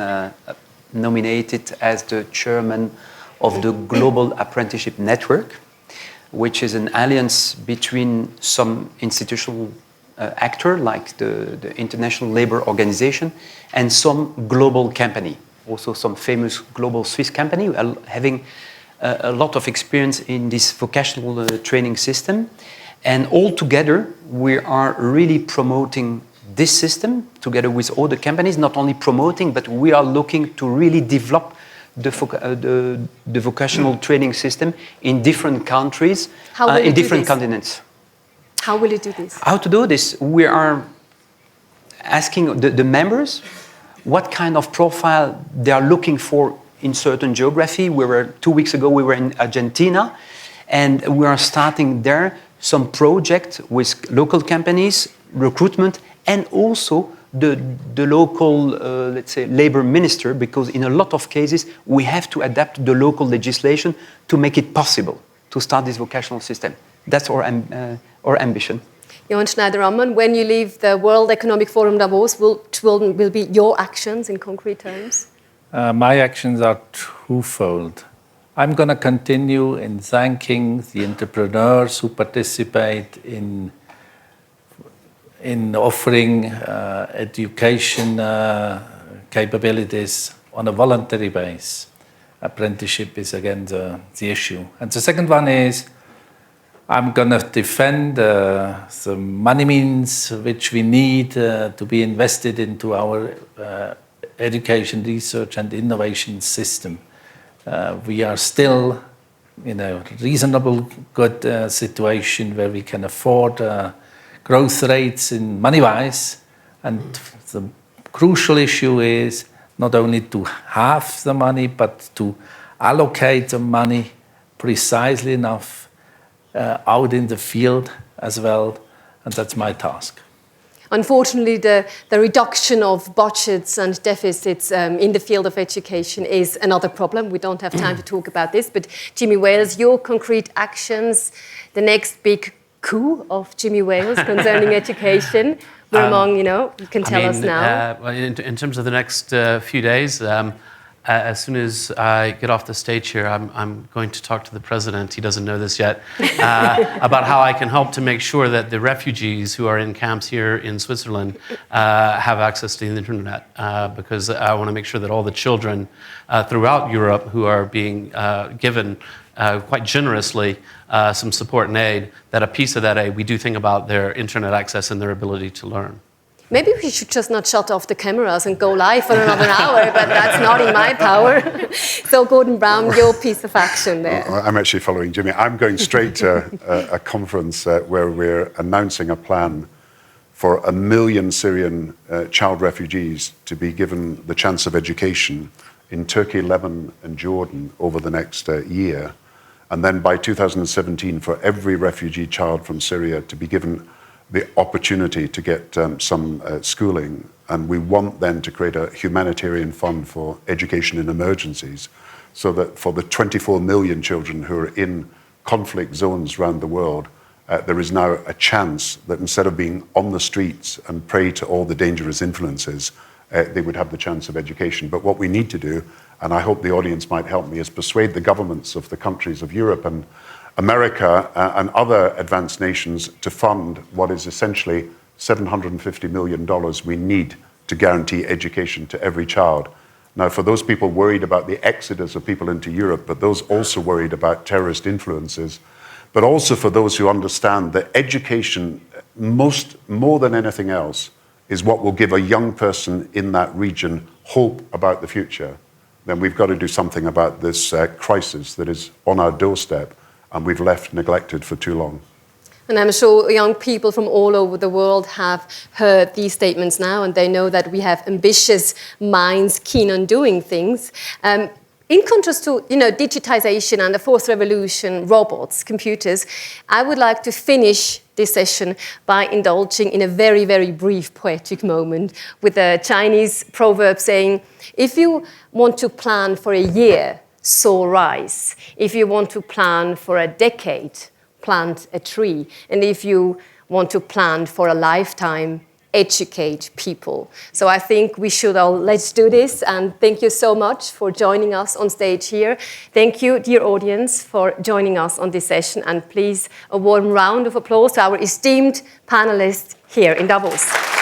nominated as the chairman of the Global Apprenticeship Network, which is an alliance between some institutional actor like the International Labour Organization and some global company, also some famous global Swiss company having a lot of experience in this vocational training system. And all together, we are really promoting this system together with other companies, not only promoting, but we are looking to really develop the vocational training system in different countries, in different continents. How will you do this? How to do this? We are asking the members what kind of profile they are looking for in certain geography. 2 weeks ago, we were in Argentina, and we are starting there some project with local companies, recruitment, and also the local, let's say, labor minister, because in a lot of cases, we have to adapt the local legislation to make it possible to start this vocational system. That's our ambition. Johan Schneider-Ammann, when you leave the World Economic Forum Davos, will be your actions in concrete terms? My actions are twofold. I'm going to continue in thanking the entrepreneurs who participate in offering education capabilities on a voluntary basis. Apprenticeship is again the issue. And the second one is I'm going to defend the money means which we need to be invested into our education, research and innovation system. We are still in a reasonable good situation where we can afford growth rates in money-wise, and the crucial issue is not only to have the money but to allocate the money precisely enough out in the field as well, and that's my task. Unfortunately, the reduction of budgets and deficits in the field of education is another problem. We don't have time to talk about this, but Jimmy Wales, your concrete actions, the next big coup of Jimmy Wales concerning education, we're among, you can tell us now. In terms of the next few days, as soon as I get off the stage here, I'm going to talk to the president, he doesn't know this yet, about how I can help to make sure that the refugees who are in camps here in Switzerland have access to the internet, because I want to make sure that all the children throughout Europe who are being given quite generously some support and aid, that a piece of that aid, we do think about their internet access and their ability to learn. Maybe we should just not shut off the cameras and go live for another hour, but that's not in my power. So Gordon Brown, your piece of action there. I'm actually following Jimmy. I'm going straight to a conference where we're announcing a plan for 1 million Syrian child refugees to be given the chance of education in Turkey, Lebanon and Jordan over the next year. And then by 2017, for every refugee child from Syria to be given the opportunity to get some schooling. And we want then to create a humanitarian fund for education in emergencies, so that for the 24 million children who are in conflict zones around the world, there is now a chance that instead of being on the streets and prey to all the dangerous influences, they would have the chance of education. But what we need to do, and I hope the audience might help me, is persuade the governments of the countries of Europe and America and other advanced nations to fund what is essentially $750 million we need to guarantee education to every child. Now, for those people worried about the exodus of people into Europe, but those also worried about terrorist influences, but also for those who understand that education, more than anything else, is what will give a young person in that region hope about the future, then we've got to do something about this crisis that is on our doorstep and we've left neglected for too long. And I'm sure young people from all over the world have heard these statements now, and they know that we have ambitious minds keen on doing things. In contrast to digitization and the fourth revolution, robots, computers, I would like to finish this session by indulging in a very, very brief poetic moment with a Chinese proverb saying, if you want to plan for a year, sow rice. If you want to plan for a decade, plant a tree. And if you want to plan for a lifetime, educate people. So I think we should all, let's do this. And thank you so much for joining us on stage here. Thank you, dear audience, for joining us on this session. And please, a warm round of applause to our esteemed panelists here in Davos.